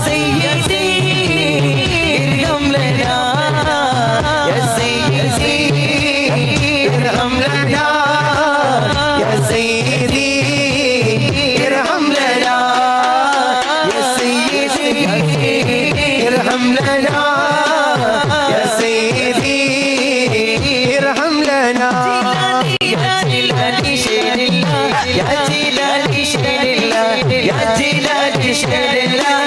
سيدي ارحم لنا يا سيدي ارحم لنا يا سيدي ارحم لنا يا سيدي ارحم لنا يا سيدي ارحم لنا يا جيلاني شيل الله يا جيلاني شيل الله يا جيلاني شيل الله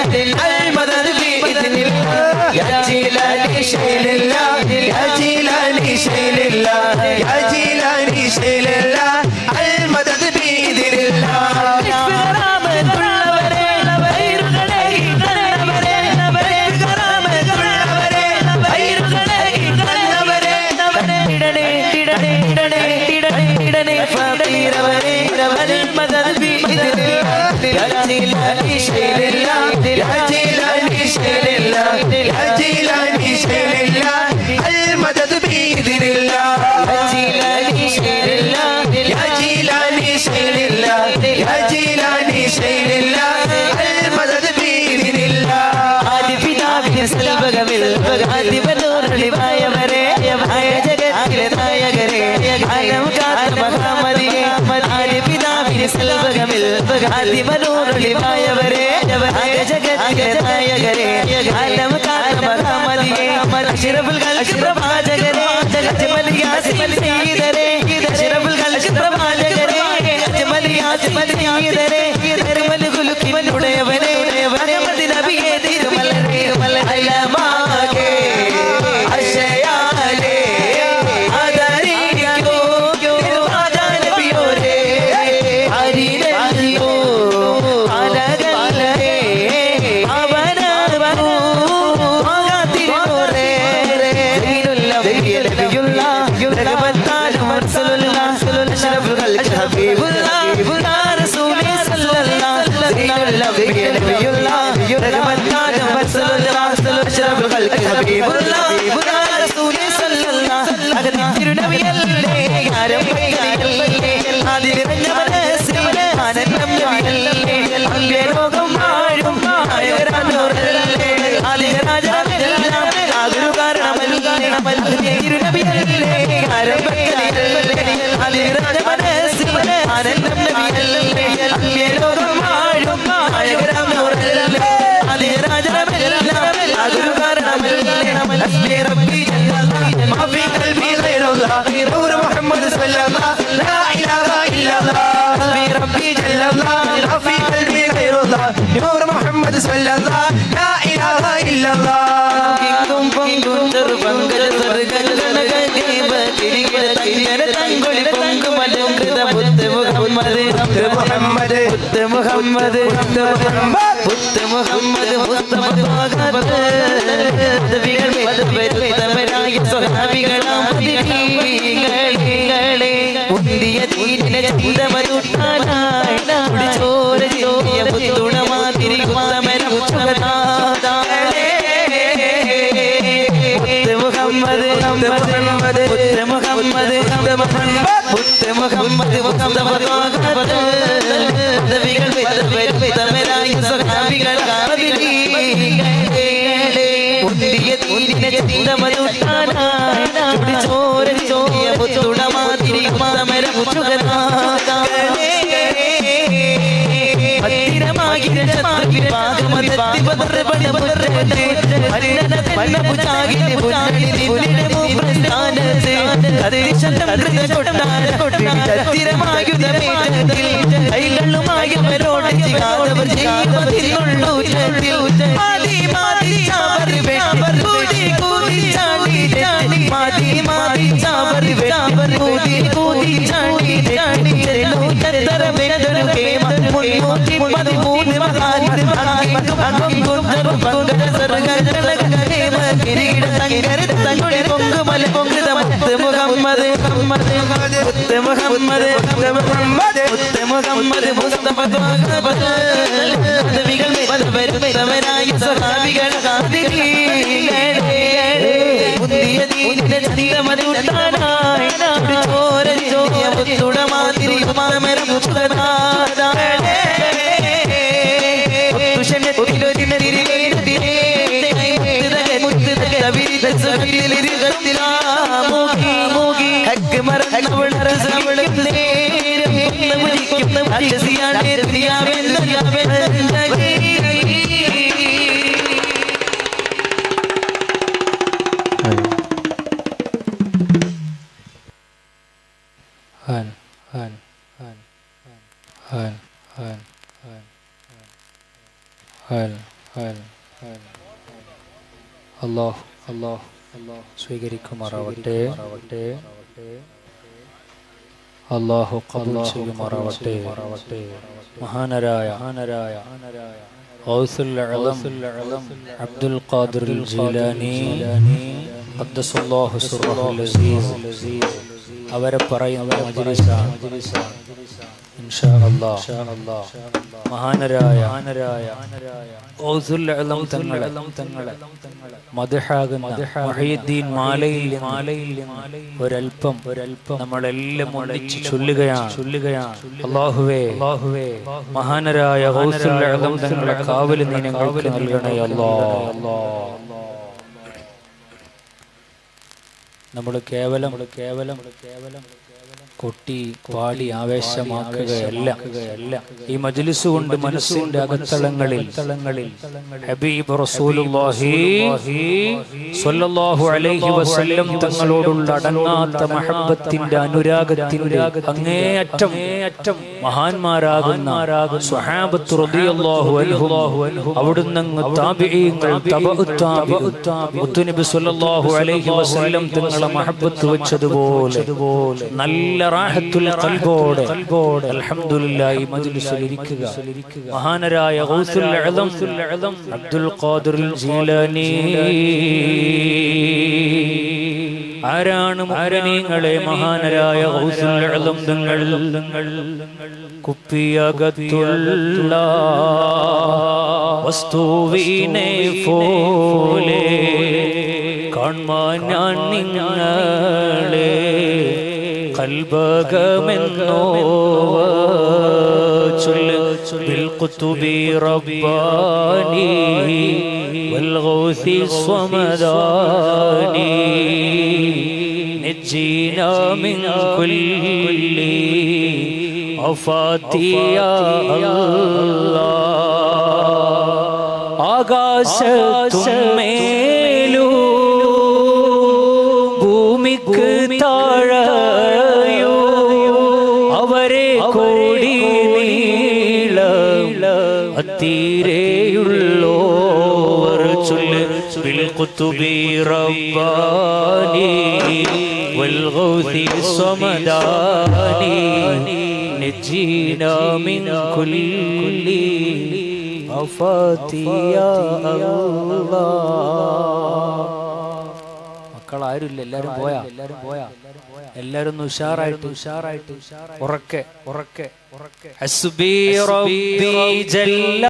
المدد بإذن الله يا جيلاني شيل الله يا جيلاني شيل الله يا جيلاني شيل الله المدد بإذن الله يا جيلاني شيل الله يا جيلاني شيل الله يا جيلاني شيل الله المدد بإذن الله يا جيلاني شيل الله يا جيلاني شيل الله يا جيلاني شيل الله المدد بإذن الله ആദി പിതാവിന്റെ സൽവകമിൽ ആദി ബനൂറിലിമായ വരെ ആയ ജഗത്തിലെ നായകരെ ആലം കാത്ത മഹാമദിയെ ആദി പിതാവിന്റെ സൽവകമിൽ ആദി ബനൂറിലിമായ വരെ ആയ ജഗത്തിലെ നായകരെ ആലം കാത്ത മഹാമദിയെ അഷ്റഫുൽ ഖൽഖ് പ്രവാചകരെ അജ്മൽ യാസിൻ സയ്യിദരെ അഷ്റഫുൽ ഖൽഖ് പ്രവാചകരെ അജ്മൽ യാസിൻ സയ്യിദരെ തിരുമൽ ഖുലുഖിൻ ഉടയവനെ മുഹമ്മദ് നബിയെ തിരുമലരെ അലമാകെ അശയാലേ ആദരിക്കോ തിരുവാദ നബിയോരെ ഹരിനല്ലോ അലകല്ലേ അവനവനു മഗതിരോരെ ദീനുള്ള നബിയുള്ള റഹ്മത്താനും റസൂലുള്ള അഷ്റഫുൽ ഖൽഖ് ഹബീബുല്ലാ റസൂലി സല്ലല്ലാഹു ദീനുള്ള നബിയുള്ള റഹ്മത്താനും റസൂലുള്ള അഷ്റഫുൽ ഖൽഖ് ഹബീബുല്ലാ റസൂലി സല്ലല്ലാഹു അലൈഹി തിരുനബിയല്ലേ ആരംഭയിലല്ലേ ആദിരഞ്ഞ മനസ്സിലെ ആനന്ദം നബിയല്ലേ അങ്ങേ ലോകം വാഴും ആയവരാനോരല്ലേ ആദിരാജാവെല്ലാം ആഗുരു കാരണമല്ലേ തിരുനബിയല്ലേ ആരംഭയിലല്ലേ ആദിരഞ്ഞ മനസ്സിലെ ആനന്ദം നബിയല്ലേ അങ്ങേ ലോകം വാഴും ആയവരാനോരല്ലേ ആദിരാജാവെല്ലാം ആഗുരു കാരണമല്ലേ അസ്മി റബ്ബി ജല്ലല്ലാഹ് മാ ഫീ ഖൽബി ഗൈറുല്ലാഹ് നൂർ മുഹമ്മദ് സല്ലല്ലാഹു ലാ ഇലാഹ ഇല്ലല്ലാഹ് അസ്മി റബ്ബി ജല്ലല്ലാഹ് മാ ഫീ ഖൽബി ഗൈറുല്ലാഹ് നൂർ മുഹമ്മദ് സല്ലല്ലാഹു ലാ ഇലാഹ ഇല്ലല്ലാഹ് കിങ്കും പൊങ്കും ചെറുപങ്കജ സർഗഗണഗേവ കിരികിട തയ്യര തങ്കുളി പൊങ്കുമലും കൃത ബുദ്ധ മുഹമ്മദ് മുഹമ്മദ് ബുദ്ധ മുഹമ്മദ് ബുദ്ധ മുഹമ്മദ് മുസ്തഫ പദവികൾ പദവരുത്തമരായ സ്വഹാബികളാം പദവികളെ ഉന്തിയ തീരിനെ ചിന്തമരുട്ടാനായി ചോര ചോരിയ പുത്തുണമാതിരി ഉത്തമര മുഖതാളെ മുഹമ്മദ് മുഹമ്മദ് മുഹമ്മദ് മുഹമ്മദ് മുസ്തഫ പദവികൾ പദവരുത്തമരായ സ്വഹാബികളാം ഉന്തിയ തീരിനെ ചിന്തമരുട്ടാനായി ചോര ചോരിയ പുത്തുണമാതിരി ഉത്തമര മുഖതാളെ ഭദ്രമാകിര ശത്രുവിഭാഗമതി പദർപണമുരത്തെ ഹരിണതന്നപുജാകിലെ പുജാകിലെ മുപ്രസ്ഥാനത്തെ അതിശന്തം ഭദ്രമായുധമേറ്റത്തിൽ കൈകളുമായവരോട് ചെയ്യാതവർ ജീവിതത്തിനുള്ളൂ മാതി മാതി ചാവർ വേവർ കൂടി കൂടി ചാടി ചാടി മാതി മാതി ചാവർ വേവർ കൂടി കൂടി ചാടി ചാടി ചെറുതര വേദന കേമ മുന്നൂറ്റി 13 മഹാന്മാർ അകം കുന്തർ പങ്കജ സർഗജല കേമ കിരീട തങ്കര തങ്കുളി പൊങ്കുമല പൊങ്കുത മുത്ത് മുഹമ്മദ് മുഹമ്മദ് മുത്ത് മുഹമ്മദ് മുഹമ്മദ് മുത്ത് മുഹമ്മദ് മുസ്തഫ പദവികൾ പദവരുത്തമരായ സ്വഹാബികൾ കാദിരീകളെ ഉന്തിയ ദീനിനെ ചിന്തമരുട്ടാനായി ചോര ചോരിയ പുത്തുടമാതിരി ഉത്തമര മുഖതാളെ അല്ലാഹു സ്വീകരിക്കുമാറാവട്ടെ. അല്ലാഹു ഖബൂൽ ചെയ്യുമാറാവട്ടെ. മഹാനരായ ഗൗസുൽ അഅ്ലം അബ്ദുൽ ഖാദിർ ജീലാനി ഖദ്ദസല്ലാഹു സിർറഹുൽ അസീസ് അവരെ പറയുന്ന മജ്ലിസാണ് ഇൻഷാ അല്ലാഹ്. മഹാനരായ ഗൗസുൽ അഅ്ലം തങ്ങളെ മദ്ഹാകുന്ന മുഹയ്യിദ്ദീൻ മാലയിൽ ഒരൽപ്പം നമ്മളെല്ലാം ഒന്നിച്ച് ചൊല്ലുകയാണ്. അല്ലാഹുവേ മഹാനരായ ഗൗസുൽ അഅ്ലം തങ്ങളെ കാവൽ നീ ഞങ്ങൾക്ക് നൽകണേ അല്ലാഹ്. നമ്മൾ കേവലം കൊട്ടി പാടി ആവേശമാക്കുകയല്ല. ഈ മജ്ലിസ് കൊണ്ട് മനസ്സിന്റെ അകത്തളങ്ങളിൽ ഹബീബ് റസൂലുള്ളാഹി സ്വല്ലല്ലാഹു അലൈഹി വസല്ലം തങ്ങളോടുള്ള അടങ്ങാത്ത മഹബ്ബത്തിന്റെ അനുരാഗത്തിന്റെ അങ്ങേയറ്റം മഹാന്മാരാകുന്ന സ്വഹാബത്ത് റളിയല്ലാഹു അൻഹു അവിടുന്ന് താബിഈങ്ങൾ മുത്തുനബി സ്വല്ലല്ലാഹു അലൈഹി വസല്ലം തങ്ങളെ മഹബ്ബത്ത് വെച്ചതുപോലെ നല്ല റാഹത്തുൽ ഖൽബോടെ അൽഹംദുലില്ലാഹി മജ്ലിസിൽ ഇരിക്കുക. മഹാനരായ ഗൗസുൽ അഅ്ലം അബ്ദുൽ ഖാദിർ ജീലാനി ആരാണ് മുഅ്മിനീങ്ങളെ മഹാനരായ ഗൗസുൽ അഅ്ലം തങ്ങൾ കുപ്പിയകത്തുള്ള വസ്തുവിനെ പോലെ കാൺമാൻ ഞാൻ നിങ്ങളെ കൽബകമെന്നോ ബിൽഖുതുബി റബ്ബാനി വൽഗൗസി സ്വമദാനി നജ്ജിനാ മിൻ കുല്ലി ആഫാതി യാ അല്ലാഹ്. ആകാശത്തുമേലു ഭൂമിക്ക് താഴെയോ അവരെ കോടി നീളം അത്തീരെയുള്ളോവർ ചൊല്ല് ബിൽഖുതുബി റബ്ബാനി വൽഗൗസി സ്വമദാനി നജ്ജിനാ മിൻ കുല്ലി ആഫാതി യാ അല്ലാഹ്. മക്കളാരുമില്ല, എല്ലാരും പോയാ എല്ലാരും ഉഷാറായിട്ട് ഉറക്കെ ഹസ്ബി റബ്ബി ജല്ല